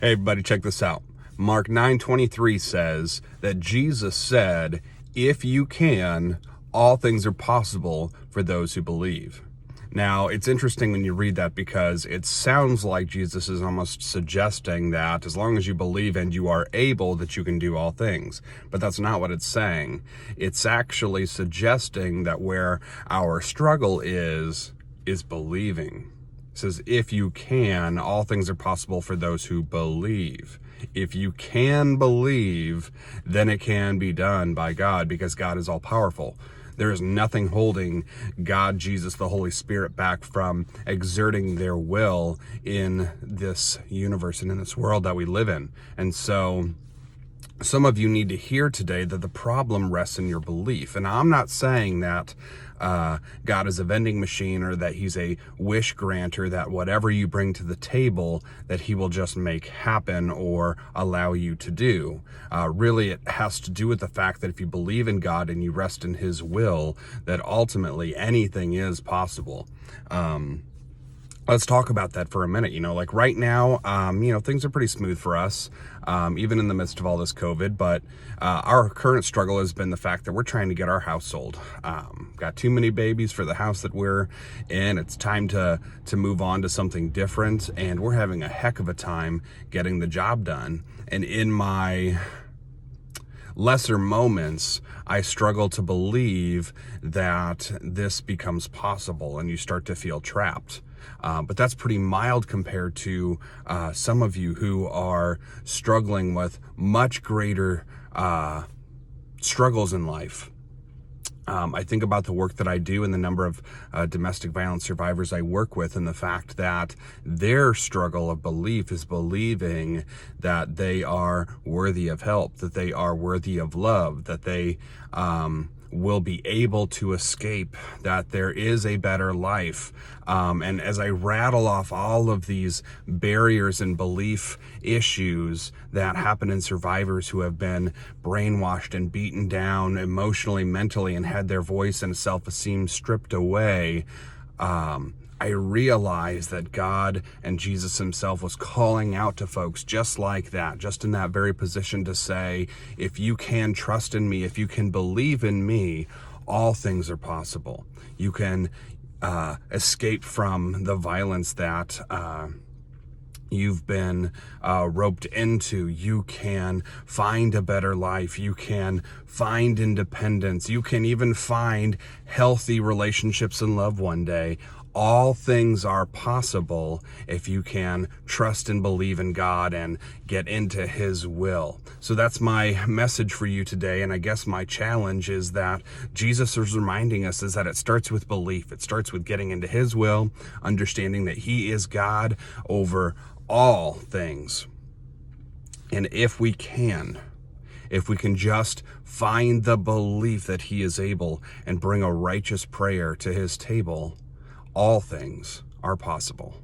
Hey everybody, check this out. Mark 9:23 says that Jesus said, if you can, all things are possible for those who believe. Now, it's interesting when you read that because it sounds like Jesus is almost suggesting that as long as you believe and you are able, that you can do all things. But that's not what it's saying. It's actually suggesting that where our struggle is believing. It says, if you can, all things are possible for those who believe. If you can believe, then it can be done by God because God is all powerful. There is nothing holding God, Jesus, the Holy Spirit back from exerting their will in this universe and in this world that we live in. And so some of you need to hear today that the problem rests in your belief. And I'm not saying that God is a vending machine or that he's a wish granter, that whatever you bring to the table, that he will just make happen or allow you to do. Really, it has to do with the fact that if you believe in God and you rest in his will, that ultimately anything is possible. Let's talk about that for a minute. Like right now, things are pretty smooth for us, even in the midst of all this COVID. But our current struggle has been the fact that we're trying to get our house sold. Got too many babies for the house that we're in. It's time to move on to something different. And we're having a heck of a time getting the job done. And in my lesser moments, I struggle to believe that this becomes possible and you start to feel trapped. But that's pretty mild compared to some of you who are struggling with much greater struggles in life. I think about the work that I do and the number of domestic violence survivors I work with, and the fact that their struggle of belief is believing that they are worthy of help, that they are worthy of love, that they will be able to escape, that there is a better life. And as I rattle off all of these barriers and belief issues that happen in survivors who have been brainwashed and beaten down emotionally, mentally, and had their voice and self-esteem stripped away, I realized that God and Jesus himself was calling out to folks just like that, just in that very position to say, if you can trust in me, if you can believe in me, all things are possible. You can escape from the violence that you've been roped into. You can find a better life. You can find independence. You can even find healthy relationships and love one day. All things are possible if you can trust and believe in God and get into his will. So that's my message for you today. And I guess my challenge is that Jesus is reminding us is that it starts with belief. It starts with getting into his will, understanding that he is God over all things. And if we can just find the belief that he is able and bring a righteous prayer to his table, all things are possible.